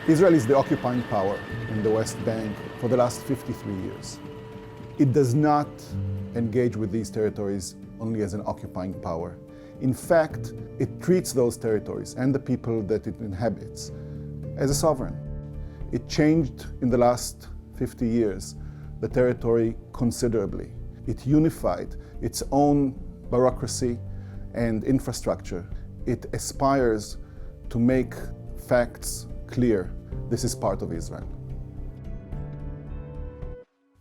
Israel is the occupying power in the West Bank for the last 53 years. It does not engage with these territories only as an occupying power. In fact, it treats those territories and the people that it inhabits as a sovereign. It changed in the last 50 years the territory considerably. It unified its own bureaucracy and infrastructure. It aspires to make facts clear. This is part of Israel.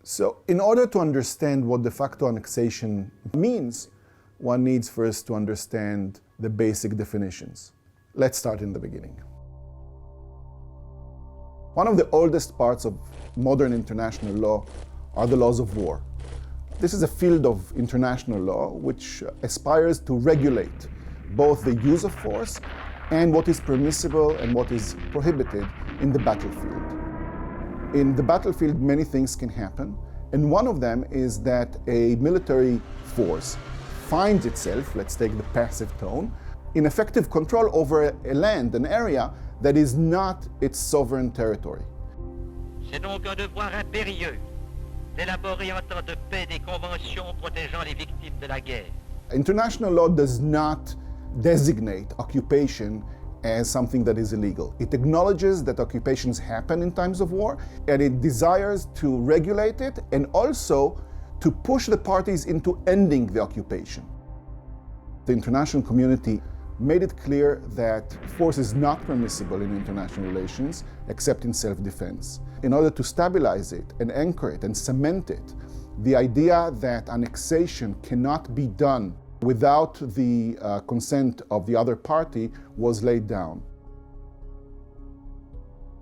So, in order to understand what de facto annexation means, one needs first to understand the basic definitions. Let's start in the beginning. One of the oldest parts of modern international law are the laws of war. This is a field of international law which aspires to regulate both the use of force and what is permissible and what is prohibited in the battlefield. In the battlefield, many things can happen, and one of them is that a military force finds itself, let's take the passive tone, in effective control over a land, an area that is not its sovereign territory. C'est donc un devoir impérieux d'élaborer en temps de paix des conventions protégeant les victimes de la guerre. International law does not designate occupation as something that is illegal. It acknowledges that occupations happen in times of war, and it desires to regulate it and also to push the parties into ending the occupation. The international community made it clear that force is not permissible in international relations except in self-defense. In order to stabilize it and anchor it and cement it, the idea that annexation cannot be done without the consent of the other party was laid down.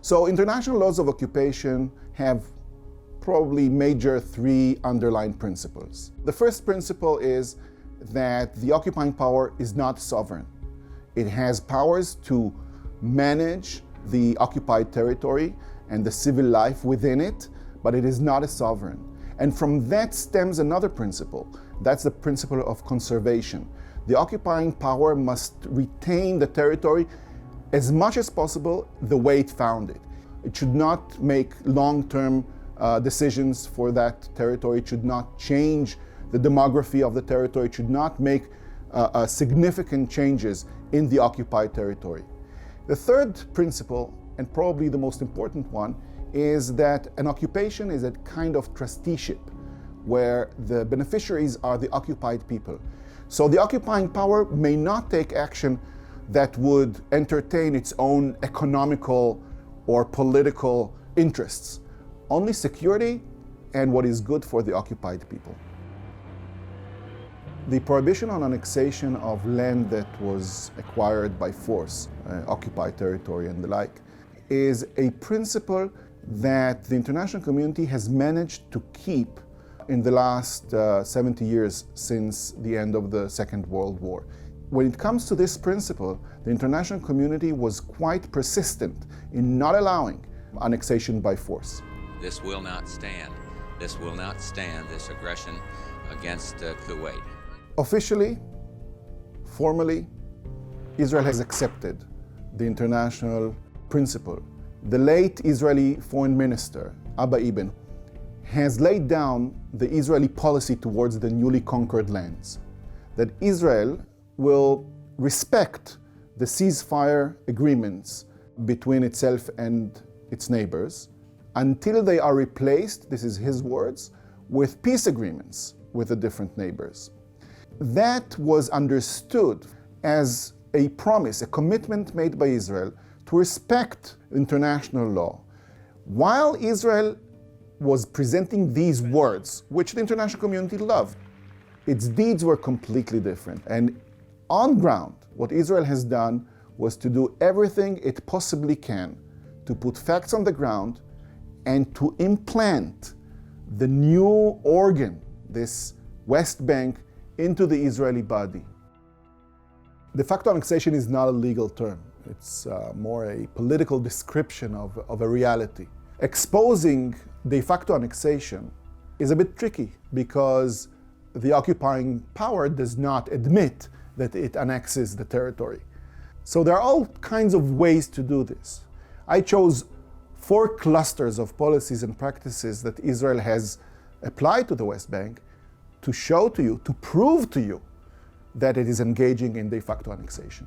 So international laws of occupation have probably major three underlying principles. The first principle is that the occupying power is not sovereign. It has powers to manage the occupied territory and the civil life within it, but it is not a sovereign. And from that stems another principle. That's the principle of conservation. The occupying power must retain the territory as much as possible the way it found it. It should not make long-term decisions for that territory. It should not change the demography of the territory. It should not make significant changes in the occupied territory. The third principle, and probably the most important one, is that an occupation is a kind of trusteeship where the beneficiaries are the occupied people. So the occupying power may not take action that would entertain its own economical or political interests, only security and what is good for the occupied people. The prohibition on annexation of land that was acquired by force, occupied territory and the like, is a principle that the international community has managed to keep in the last 70 years since the end of the Second World War. When it comes to this principle, the international community was quite persistent in not allowing annexation by force. This will not stand. This will not stand, this aggression against Kuwait. Officially, formally, Israel has accepted the international principle. The late Israeli foreign minister, Abba Eban, has laid down the Israeli policy towards the newly conquered lands, that Israel will respect the ceasefire agreements between itself and its neighbors until they are replaced, this is his words, with peace agreements with the different neighbors. That was understood as a promise, a commitment made by Israel to respect international law. While Israel was presenting these words, which the international community loved, its deeds were completely different. And on ground, what Israel has done was to do everything it possibly can to put facts on the ground and to implant the new organ, this West Bank, into the Israeli body. De facto annexation is not a legal term. It's more a political description of a reality. Exposing de facto annexation is a bit tricky because the occupying power does not admit that it annexes the territory. So there are all kinds of ways to do this. I chose 4 clusters of policies and practices that Israel has applied to the West Bank to show to you, to prove to you, that it is engaging in de facto annexation.